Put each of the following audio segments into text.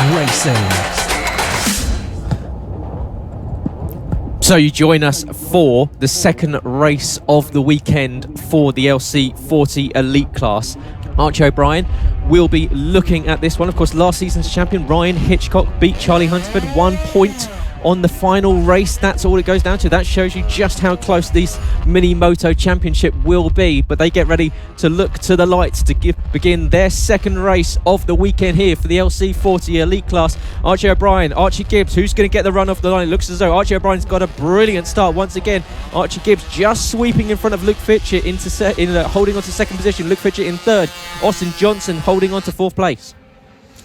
FAB-Racing. So you join us for the second race of the weekend for the LC40 Elite class. Archie O'Brien will be looking at this one. Of course, last season's champion Ryan Hitchcock beat Charlie Huntsford 1 point on the final race. That's all it goes down to. That shows you just how close this Minimoto championship will be. But they get ready to look to the lights to begin their second race of the weekend here for the LC40 Elite class. Archie O'Brien, Archie Gibbs, who's going to get the run off the line? It looks as though Archie O'Brien's got a brilliant start once again. Archie Gibbs just sweeping in front of Luke Fitchett holding on to second position. Luke Fitchett in third. Austin Johnson holding on to fourth place.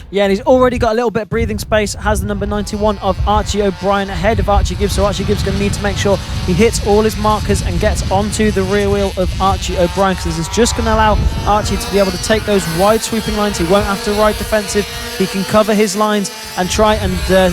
Yeah, and he's already got a little bit of breathing space, has the number 91 of Archie O'Brien ahead of Archie Gibbs, so Archie Gibbs is going to need to make sure he hits all his markers and gets onto the rear wheel of Archie O'Brien, because this is just going to allow Archie to be able to take those wide sweeping lines. He won't have to ride defensive. He can cover his lines and try and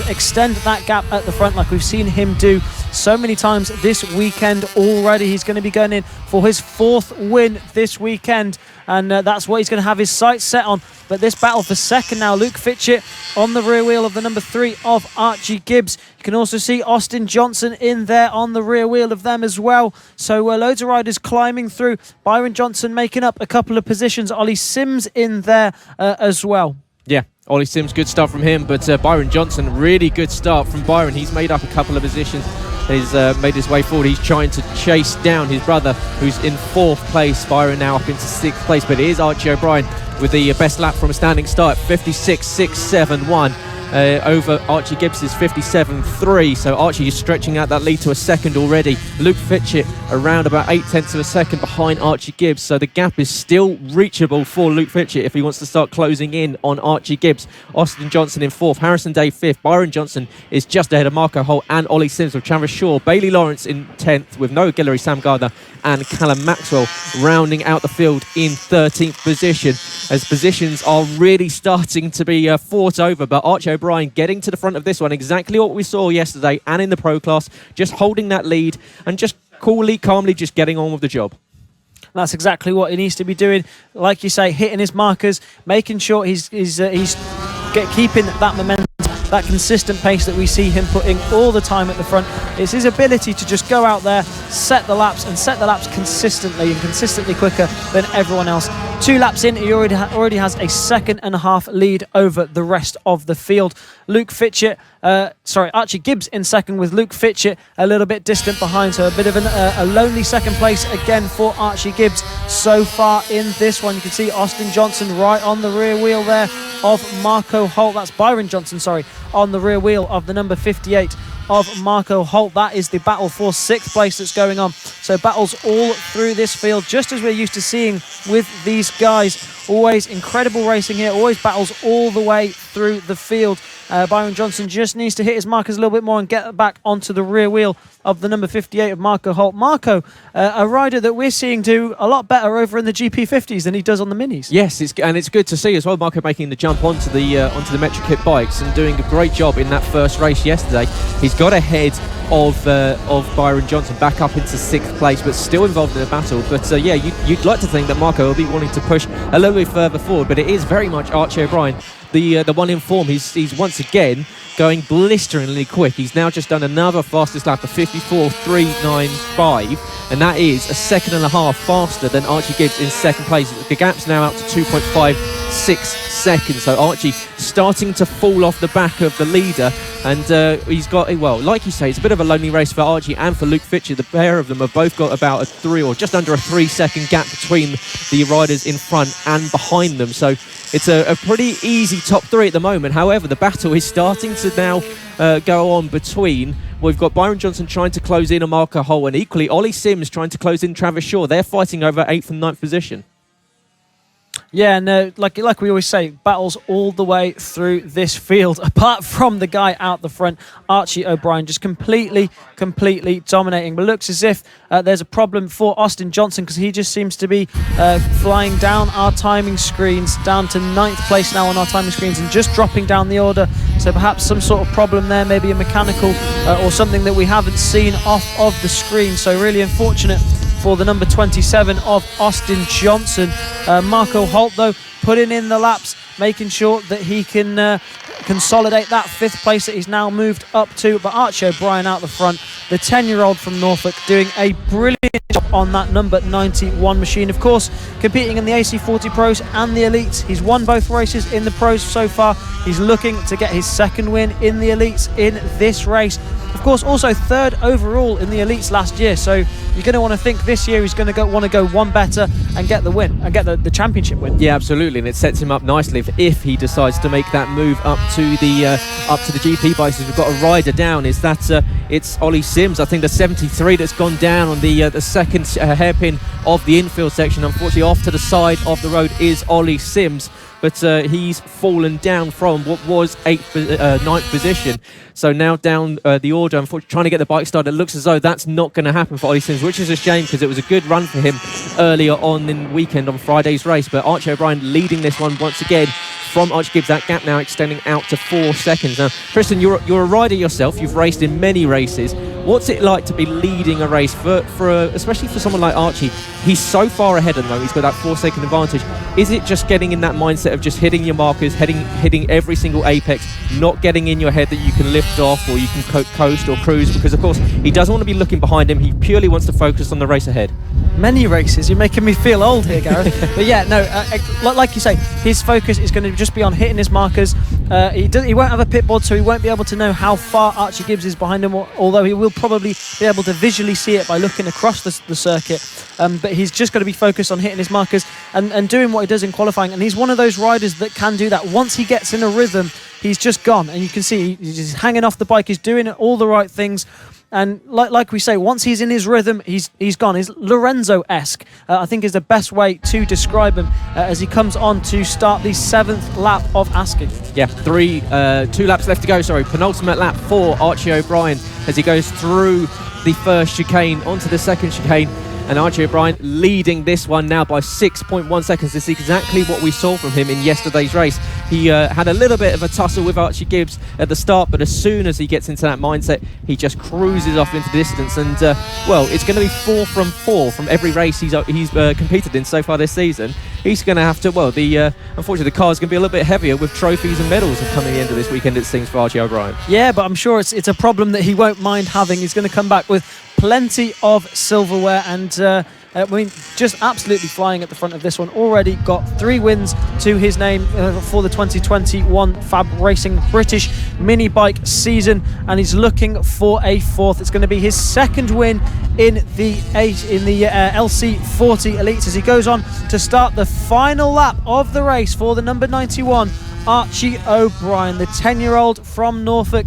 extend that gap at the front like we've seen him do so many times this weekend already. He's going to be going in for his fourth win this weekend, and that's what he's going to have his sights set on. But this battle for second now, Luke Fitchett on the rear wheel of the number 3 of Archie Gibbs. You can also see Austin Johnson in there on the rear wheel of them as well. So loads of riders climbing through. Byron Johnson making up a couple of positions. Ollie Sims in there as well. Yeah, Ollie Sims, good start from him, but Byron Johnson, really good start from Byron. He's made up a couple of positions. He's made his way forward. He's trying to chase down his brother, who's in 4th place. Byron now up into 6th place, but it is Archie O'Brien with the best lap from a standing start, 56.671. Over Archie Gibbs's 57.3, so Archie is stretching out that lead to a second already. Luke Fitchett around about 0.8 of a second behind Archie Gibbs, so the gap is still reachable for Luke Fitchett if he wants to start closing in on Archie Gibbs. Austin Johnson in 4th, Harrison Day 5th, Byron Johnson is just ahead of Marco Holt and Ollie Sims with Travis Shaw, Bailey Lawrence in 10th with Noah Guillory, Sam Gardner and Callum Maxwell rounding out the field in 13th position, as positions are really starting to be fought over. But Archie O'Brien getting to the front of this one, exactly what we saw yesterday and in the pro class, just holding that lead and just coolly, calmly just getting on with the job. That's exactly what he needs to be doing. Like you say, hitting his markers, making sure he's keeping that momentum, that consistent pace that we see him putting all the time at the front. It's his ability to just go out there, set the laps consistently and consistently quicker than everyone else. 2 laps in, he already has a 1.5 lead over the rest of the field. Archie Gibbs in second with Luke Fitchett a little bit distant behind, so a bit of a lonely second place again for Archie Gibbs so far in this one. You can see Austin Johnson right on the rear wheel there of Marco Holt. That's Byron Johnson, on the rear wheel of the number 58 of Marco Holt. That is the battle for 6th place that's going on. So battles all through this field, just as we're used to seeing with these guys. Always incredible racing here, always battles all the way through the field. Byron Johnson just needs to hit his markers a little bit more and get back onto the rear wheel of the number 58 of Marco Holt. Marco, a rider that we're seeing do a lot better over in the GP50s than he does on the minis. Yes, it's good to see as well. Marco making the jump onto the Metric Kit bikes and doing a great job in that first race yesterday. He's got ahead of Byron Johnson back up into 6th place, but still involved in the battle. But yeah, you'd like to think that Marco will be wanting to push a little bit further forward, but it is very much Archie O'Brien, the one in form. He's once again going blisteringly quick. He's now just done another fastest lap of 54.395, and that is a 1.5 faster than Archie Gibbs in 2nd place. The gap's now out to 2.56 seconds, so Archie starting to fall off the back of the leader, and he's got, well, like you say, it's a bit of a lonely race for Archie and for Luke Fitchett. The pair of them have both got about a 3 or just under a 3-second gap between the riders in front and behind them, so it's a pretty easy top 3 at the moment. However, the battle is starting to now go on between. We've got Byron Johnson trying to close in on Marco Holt, and equally Ollie Sims trying to close in Travis Shaw. They're fighting over 8th and 9th position. Yeah, no, like we always say, battles all the way through this field, apart from the guy out the front, Archie O'Brien, just completely dominating. But it looks as if there's a problem for Austin Johnson, because he just seems to be flying down our timing screens, down to 9th place now on our timing screens, and just dropping down the order. So perhaps some sort of problem there, maybe a mechanical or something that we haven't seen off of the screen. So really unfortunate for the number 27 of Austin Johnson. Marco Holt, though, putting in the laps, making sure that he can consolidate that 5th place that he's now moved up to. But Archie O'Brien out the front, the 10-year-old from Norfolk, doing a brilliant job on that number 91 machine. Of course, competing in the AC40 Pros and the Elites. He's won both races in the Pros so far. He's looking to get his 2nd win in the Elites in this race. Of course, also 3rd overall in the Elites last year. So you're going to want to think this year he's going to want to go one better and get the win, and get the championship win. Yeah, absolutely, and it sets him up nicely if he decides to make that move up to the GP bikes. We've got a rider down. Is that it's Ollie Sims? I think the 73 that's gone down on the 2nd hairpin of the infield section. Unfortunately, off to the side of the road is Ollie Sims. But he's fallen down from what was 9th position. So now down the order, unfortunately, trying to get the bike started. It looks as though that's not going to happen for Ollie Sims, which is a shame because it was a good run for him earlier on in the weekend on Friday's race. But Archie O'Brien leading this one once again from Archie Gibbs. That gap now extending out to 4 seconds. Now, Trystan, you're a rider yourself. You've raced in many races. What's it like to be leading a race especially for someone like Archie? He's so far ahead at the moment. He's got that 4-second advantage. Is it just getting in that mindset of just hitting your markers, hitting every single apex, not getting in your head that you can lift off or you can coast or cruise? Because of course he doesn't want to be looking behind him. He purely wants to focus on the race ahead. Many races. You're making me feel old here, Gareth. But yeah, no, like you say, his focus is going to just be on hitting his markers. He won't have a pit board, so he won't be able to know how far Archie Gibbs is behind him, although he will probably be able to visually see it by looking across the circuit. But he's just going to be focused on hitting his markers and doing what he does in qualifying. And he's one of those riders that can do that. Once he gets in a rhythm, he's just gone. And you can see he's just hanging off the bike. He's doing all the right things. And like we say, once he's in his rhythm, he's gone. He's Lorenzo-esque, I think is the best way to describe him as he comes on to start the 7th lap of Asking. Yeah, 2 laps left to go, penultimate lap for Archie O'Brien as he goes through the 1st chicane onto the 2nd chicane. And Archie O'Brien leading this one now by 6.1 seconds. This is exactly what we saw from him in yesterday's race. He had a little bit of a tussle with Archie Gibbs at the start, but as soon as he gets into that mindset, he just cruises off into the distance. And, it's going to be 4 from 4 from every race he's competed in so far this season. He's going to have to, unfortunately, the car's going to be a little bit heavier with trophies and medals coming the end of this weekend, it seems, for Archie O'Brien. Yeah, but I'm sure it's a problem that he won't mind having. He's going to come back with plenty of silverware and just absolutely flying at the front of this one. Already got 3 wins to his name for the 2021 FAB-Racing British Minibike season, and he's looking for a 4th. It's going to be his 2nd win in the LC40 Elite as he goes on to start the final lap of the race for the number 91 Archie O'Brien, the 10-year-old from Norfolk.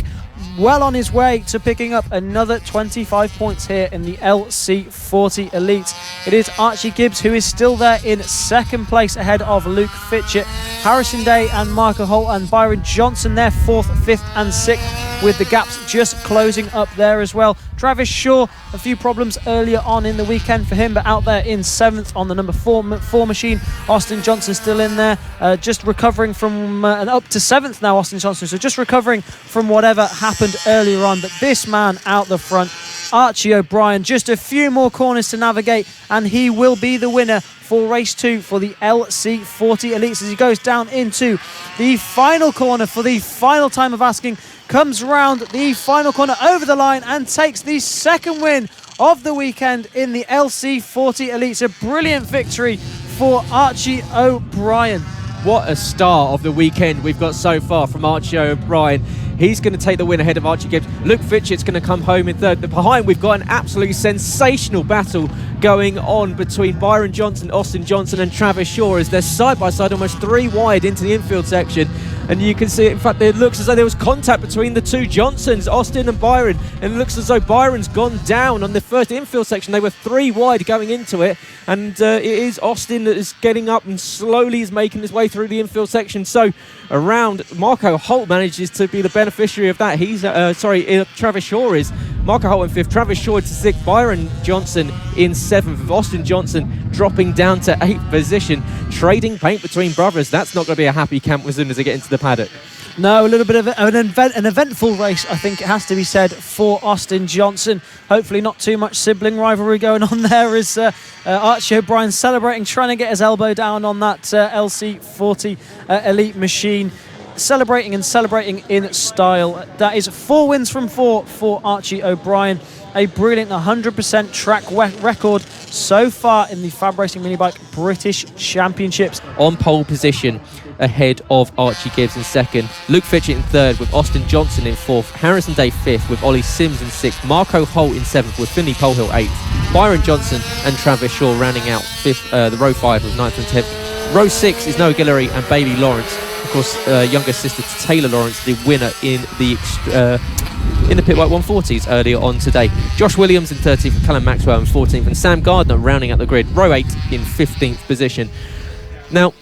Well on his way to picking up another 25 points here in the LC40 Elite. It is Archie Gibbs who is still there in 2nd place ahead of Luke Fitchett. Harrison Day and Marco Holt and Byron Johnson there 4th, 5th and 6th, with the gaps just closing up there as well. Travis Shaw, a few problems earlier on in the weekend for him, but out there in 7th on the number 4 machine. Austin Johnson still in there, just recovering from, and up to 7th now, Austin Johnson, so just recovering from whatever happened earlier on. But this man out the front, Archie O'Brien, just a few more corners to navigate, and he will be the winner for race 2 for the LC40 Elites as he goes down into the final corner for the final time of Asking, comes round the final corner over the line and takes the 2nd win of the weekend in the LC40 Elites. A brilliant victory for Archie O'Brien. What a start of the weekend we've got so far from Archie O'Brien. He's going to take the win ahead of Archie Gibbs. Luke Fitchett's going to come home in 3rd. Behind, we've got an absolutely sensational battle going on between Byron Johnson, Austin Johnson and Travis Shaw as they're side by side, almost 3 wide into the infield section. And you can see, in fact, it looks as though there was contact between the 2 Johnsons, Austin and Byron. And it looks as though Byron's gone down on the first infield section. They were 3 wide going into it. And it is Austin that is getting up and slowly is making his way through the infield section. So around, Marco Holt manages to be the beneficiary of that. He's, Travis Shaw is. Marco Holt in 5th, Travis Shaw to 6th, Byron Johnson in 7th, with Austin Johnson dropping down to 8th position. Trading paint between brothers. That's not going to be a happy camp as soon as they get into the paddock. No, a little bit of an eventful race, I think it has to be said, for Austin Johnson. Hopefully not too much sibling rivalry going on there as Archie O'Brien celebrating, trying to get his elbow down on that LC40 Elite machine. celebrating and celebrating in style. That is 4 wins from 4 for Archie O'Brien. A brilliant 100% track record so far in the FAB-Racing Minibike British Championships. On pole position, ahead of Archie Gibbs in second, Luke Fitchett in third with Austin Johnson in fourth, Harrison Day fifth with Ollie Sims in sixth, Marco Holt in seventh with Finley Polehill eighth, Byron Johnson and Travis Shaw rounding out fifth, the row 5 with ninth and 10th. Row 6 is Noah Guillory and Bailey Lawrence, of course, younger sister to Taylor Lawrence, the winner in the Pit White 140s earlier on today. Josh Williams in 13th and Callum Maxwell in 14th, and Sam Gardner rounding out the grid, row 8 in 15th position. Now,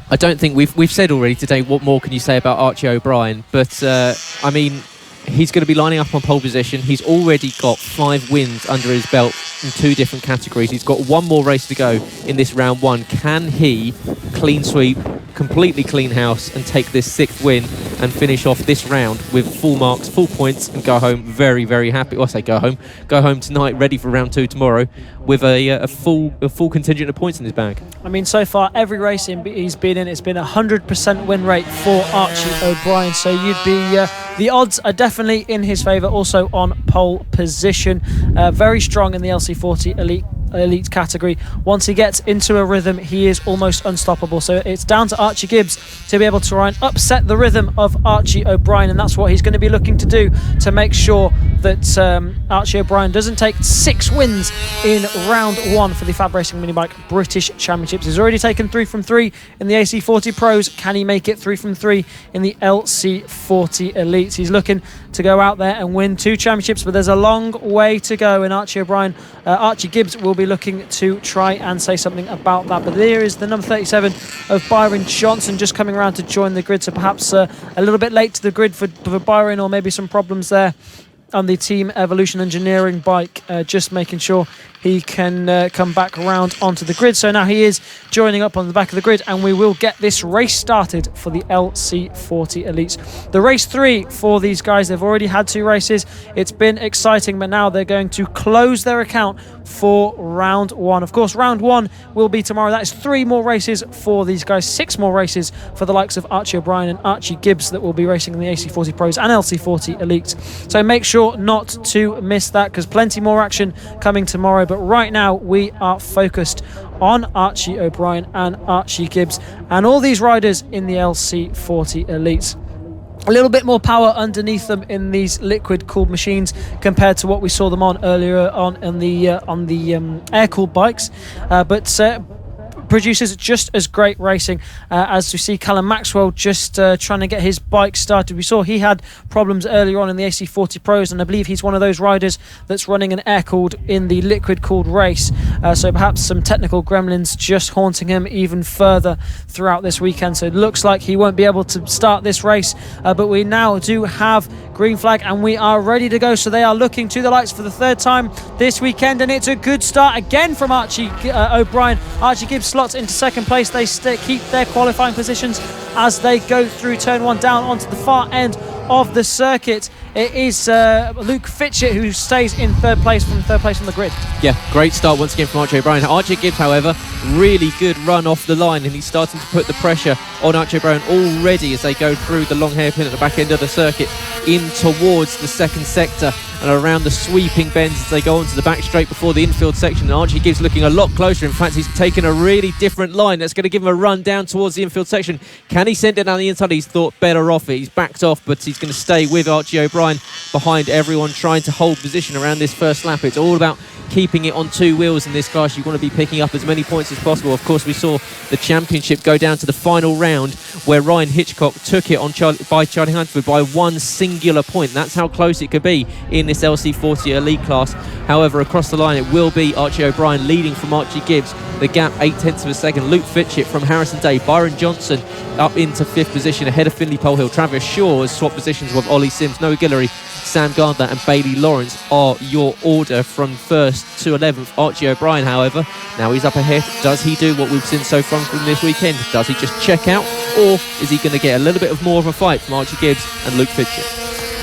I don't think we've said already today what more can you say about Archie O'Brien, but I mean, he's going to be lining up on pole position. He's already got 5 wins under his belt in 2 different categories. He's got 1 more race to go in this round 1. Can he clean sweep, completely clean house and take this 6th win and finish off this round with full marks, full points, and go home very, very happy? Well, I say go home tonight, ready for round 2 tomorrow with a full contingent of points in his bag. I mean, so far every race he's been in, it's been 100% win rate for Archie O'Brien, so you'd be the odds are definitely in his favour. Also on pole position, very strong in the LC40 Elite category. Once he gets into a rhythm, he is almost unstoppable. So it's down to Archie Gibbs to be able to try and upset the rhythm of Archie O'Brien, and that's what he's going to be looking to do to make sure that Archie O'Brien doesn't take 6 wins in round 1 for the FAB-Racing Minibike British Championships. He's already taken 3 from 3 in the AC40 Pros. Can he make it 3 from 3 in the LC40 Elites? He's looking to go out there and win 2 championships, but there's a long way to go, and Archie Gibbs will be looking to try and say something about that. But there is the number 37 of Byron Johnson just coming around to join the grid, so perhaps a little bit late to the grid for Byron, or maybe some problems there on the Team Evolution Engineering bike, just making sure he can come back around onto the grid. So now he is joining up on the back of the grid, and we will get this race started for the LC40 Elites. The race 3 for these guys, they've already had 2 races. It's been exciting, but now they're going to close their account for round 1. Of course, round 1 will be tomorrow. That is 3 more races for these guys, 6 more races for the likes of Archie O'Brien and Archie Gibbs that will be racing in the AC40 Pros and LC40 Elites. So make sure not to miss that, because plenty more action coming tomorrow. But right now we are focused on Archie O'Brien and Archie Gibbs and all these riders in the LC40 Elites. A little bit more power underneath them in these liquid-cooled machines compared to what we saw them on earlier on the air-cooled bikes, but produces just as great racing. As we see Callum Maxwell just trying to get his bike started. We saw he had problems earlier on in the AC40 Pros, and I believe he's one of those riders that's running an air-cooled in the liquid-cooled race. So perhaps some technical gremlins just haunting him even further throughout this weekend. So it looks like he won't be able to start this race, but we now do have green flag and we are ready to go. So they are looking to the lights for the 3rd time this weekend, and it's a good start again from Archie O'Brien. Archie Gibbs slots into 2nd place. They keep their qualifying positions as they go through turn 1 down onto the far end of the circuit. It is Luke Fitchett who stays in 3rd place from 3rd place on the grid. Yeah, great start once again from Archie O'Brien. Archie Gibbs, however, really good run off the line, and he's starting to put the pressure on Archie O'Brien already as they go through the long hairpin at the back end of the circuit in towards the 2nd sector and around the sweeping bends as they go onto the back straight before the infield section. And Archie Gibbs looking a lot closer. In fact, he's taken a really different line that's going to give him a run down towards the infield section. Can he send it down the inside? He's thought better off it. He's backed off, but he's going to stay with Archie O'Brien behind everyone trying to hold position around this first lap. It's all about keeping it on 2 wheels in this class. You want to be picking up as many points as possible. Of course, we saw the championship go down to the final round where Ryan Hitchcock took it on by Charlie Hunterford by 1 singular point. That's how close it could be in this LC40 Elite class. However, across the line, it will be Archie O'Brien leading from Archie Gibbs. The gap 0.8 of a second. Luke Fitchett from Harrison Day. Byron Johnson up into 5th position ahead of Finley Polehill. Travis Shaw has swapped positions with Ollie Sims. Noah Guillory, Sam Gardner and Bailey Lawrence are your order from 1st to 11th. Archie O'Brien, however, now he's up ahead. Does he do what we've seen so far from this weekend? Does he just check out, or is he going to get a little bit more of a fight from Archie Gibbs and Luke Fitchett?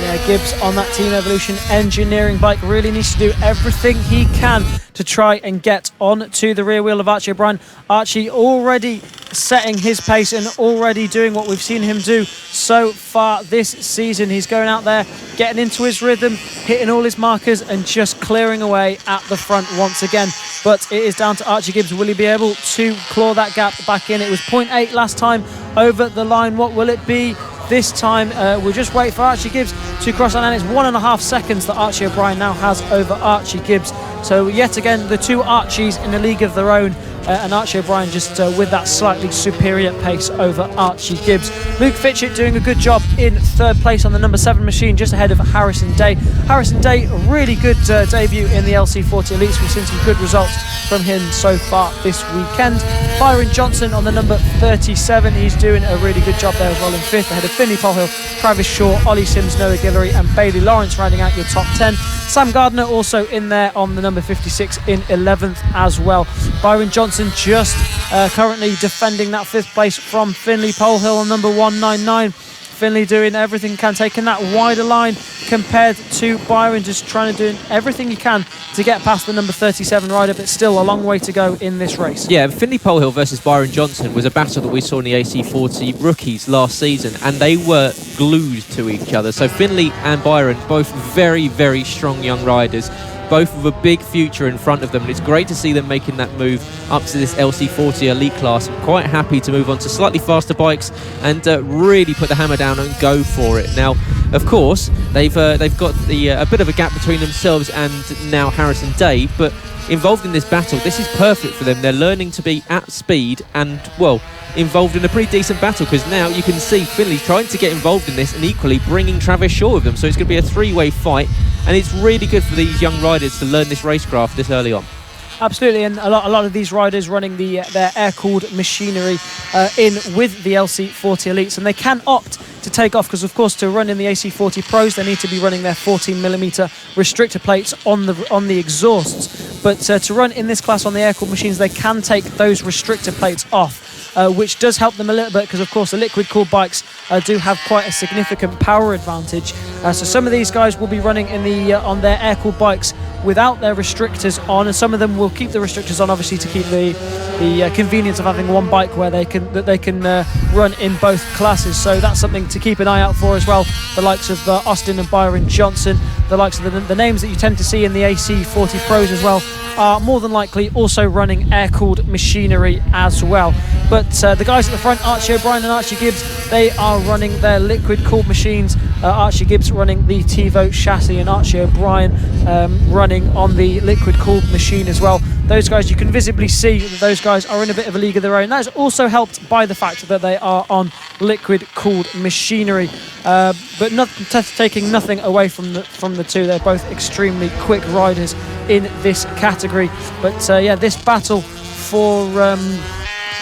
Yeah, Gibbs on that Team Evolution engineering bike really needs to do everything he can to try and get on to the rear wheel of Archie O'Brien. Archie already setting his pace and already doing what we've seen him do so far this season. He's going out there, getting into his rhythm, hitting all his markers and just clearing away at the front once again. But it is down to Archie Gibbs. Will he be able to claw that gap back in? It was 0.8 last time over the line. What will it be this time? We'll just wait for Archie Gibbs to cross on, and it's 1.5 seconds that Archie O'Brien now has over Archie Gibbs. So yet again, the two Archies in a league of their own, and Archie O'Brien just with that slightly superior pace over Archie Gibbs. Luke Fitchett doing a good job in third place on the number 7 machine, just ahead of Harrison Day. Harrison Day, a really good debut in the LC40 Elites. We've seen some good results from him so far this weekend. Byron Johnson on the number 37, he's doing a really good job there as well in 5th, ahead of Finley Polhill, Travis Shaw, Ollie Sims, Noah Guillory and Bailey Lawrence rounding out your top 10. Sam Gardner also in there on the number 56 in 11th as well. Byron Johnson just currently defending that 5th place from Finley Polhill on number 199. Finley doing everything he can, taking that wider line compared to Byron, just trying to do everything he can to get past the number 37 rider, but still a long way to go in this race. Yeah, Finley Polhill versus Byron Johnson was a battle that we saw in the AC40 rookies last season, and they were glued to each other. So Finley and Byron, both very, very strong young riders, both with a big future in front of them, and it's great to see them making that move up to this LC40 Elite class. I'm quite happy to move on to slightly faster bikes and really put the hammer down and go for it. Now, of course, they've got a bit of a gap between themselves and now Harrison Day, but involved in this battle, this is perfect for them. They're learning to be at speed and, well, involved in a pretty decent battle, because now you can see Finley's trying to get involved in this and equally bringing Travis Shaw with them. So it's going to be a three-way fight, and it's really good for these young riders to learn this racecraft this early on. Absolutely, and a lot of these riders running their air-cooled machinery in with the LC40 Elites, and they can opt to take off, because of course to run in the AC40 Pros they need to be running their 14mm restrictor plates on the exhausts, but to run in this class on the air-cooled machines they can take those restrictor plates off. Which does help them a little bit, because of course the liquid-cooled bikes do have quite a significant power advantage. So some of these guys will be running in on their air-cooled bikes without their restrictors on, and some of them will keep the restrictors on, obviously to keep the convenience of having one bike where they can run in both classes. So that's something to keep an eye out for as well. The likes of Austin and Byron Johnson, the likes of the names that you tend to see in the AC40 Pros as well, are more than likely also running air-cooled machinery as well. But the guys at the front, Archie O'Brien and Archie Gibbs, they are running their liquid-cooled machines. Archie Gibbs running the Tevo chassis and Archie O'Brien running on the liquid-cooled machine as well. Those guys, you can visibly see that those guys are in a bit of a league of their own. That is also helped by the fact that they are on liquid-cooled machinery. But not taking nothing away from the two. They're both extremely quick riders in this category. But yeah, this battle for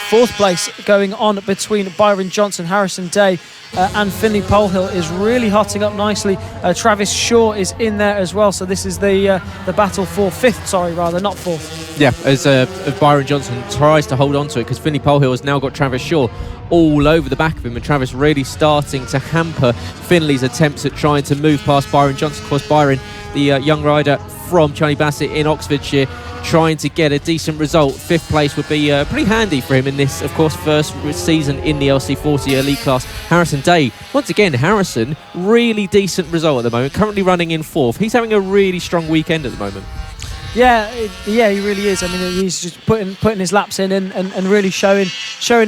4th place going on between Byron Johnson, Harrison Day and Finley Polhill is really hotting up nicely. Travis Shaw is in there as well, so this is the battle for 5th, sorry, rather, not 4th. Yeah, as Byron Johnson tries to hold on to it, because Finley Polhill has now got Travis Shaw all over the back of him, and Travis really starting to hamper Finley's attempts at trying to move past Byron Johnson. Of course, Byron, the young rider from Charlie Bassett in Oxfordshire, trying to get a decent result. 5th place would be pretty handy for him in this, of course, first season in the LC40 Elite class. Harrison Day, once again, Harrison, really decent result at the moment, currently running in 4th. He's having a really strong weekend at the moment. Yeah, he really is. I mean, he's just putting his laps in and really showing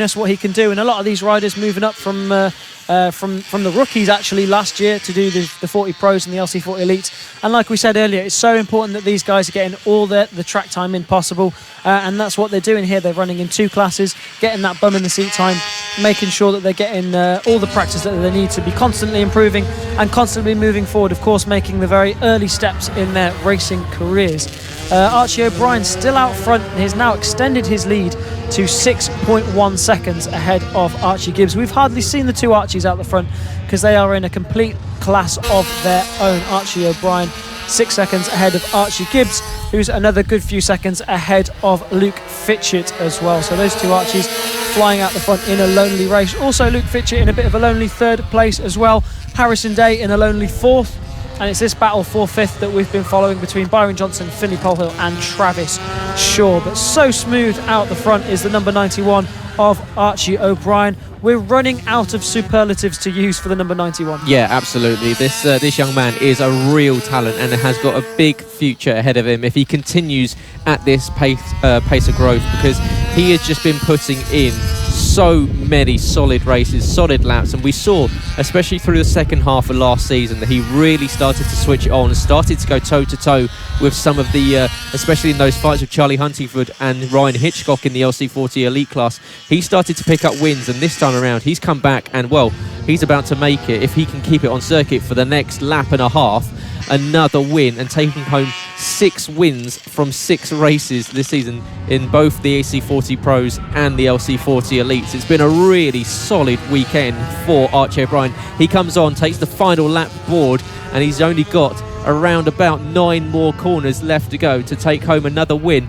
us what he can do. And a lot of these riders moving up from the rookies actually last year to do the 40 Pros and the LC40 Elite. And like we said earlier, it's so important that these guys are getting all the track time in possible, and that's what they're doing here. They're running in 2 classes, getting that bum in the seat time, making sure that they're getting all the practice that they need to be constantly improving and constantly moving forward, of course making the very early steps in their racing careers. Archie O'Brien still out front. He's now extended his lead to 6.1 seconds ahead of Archie Gibbs. We've hardly seen the two Archies out the front because they are in a complete class of their own. Archie O'Brien 6 seconds ahead of Archie Gibbs, who's another good few seconds ahead of Luke Fitchett as well. So those two Archies flying out the front in a lonely race. Also Luke Fitchett in a bit of a lonely third place as well. Harrison Day in a lonely fourth. And it's this battle for fifth that we've been following between Byron Johnson, Finley Polhill and Travis Shaw. But so smooth out the front is the number 91 of Archie O'Brien. We're running out of superlatives to use for the number 91. Yeah, absolutely. This young man is a real talent and has got a big future ahead of him if he continues at this pace of growth, because he has just been putting in so many solid races, solid laps, and we saw, especially through the second half of last season, that he really started to switch it on and started to go toe-to-toe with some of the, especially in those fights with Charlie Huntingford and Ryan Hitchcock in the LC40 Elite class. He started to pick up wins, and this time around he's come back and, well, he's about to make it, if he can keep it on circuit for the next lap and a half, another win, and taking home 6 wins from 6 races this season in both the AC40 Pros and the LC40 Elites. It's been a really solid weekend for Archie O'Brien. He comes on, takes the final lap board, and he's only got around about 9 more corners left to go to take home another win.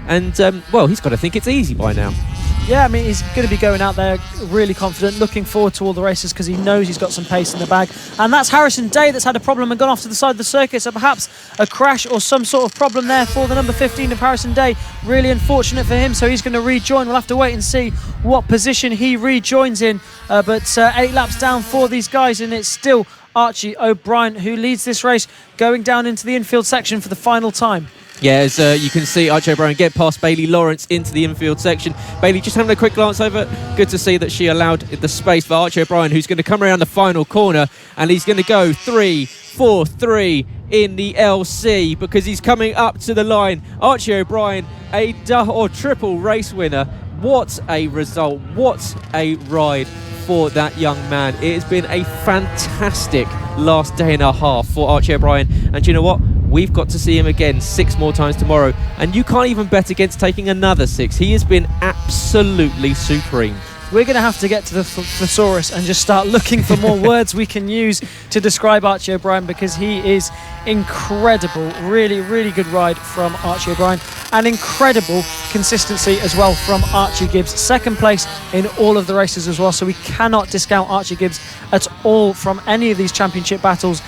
And, well, he's got to think it's easy by now. Yeah, I mean, he's going to be going out there really confident, looking forward to all the races because he knows he's got some pace in the bag. And that's Harrison Day that's had a problem and gone off to the side of the circuit. So perhaps a crash or some sort of problem there for the number 15 of Harrison Day. Really unfortunate for him. So he's going to rejoin. We'll have to wait and see what position he rejoins in. But 8 laps down for these guys, and it's still Archie O'Brien who leads this race, going down into the infield section for the final time. Yeah, as you can see Archie O'Brien get past Bailey Lawrence into the infield section. Bailey just having a quick glance over. Good to see that she allowed the space for Archie O'Brien, who's going to come around the final corner, and he's going to go 3-4-3 in the LC because he's coming up to the line. Archie O'Brien, a triple race winner. What a result. What a ride for that young man. It has been a fantastic last day and a half for Archie O'Brien, and you know what? We've got to see him again 6 more times tomorrow, and you can't even bet against taking another 6. He has been absolutely supreme. We're going to have to get to the thesaurus and just start looking for more words we can use to describe Archie O'Brien, because he is incredible. Really, really good ride from Archie O'Brien, and incredible consistency as well from Archie Gibbs. 2nd place in all of the races as well, so we cannot discount Archie Gibbs at all from any of these championship battles.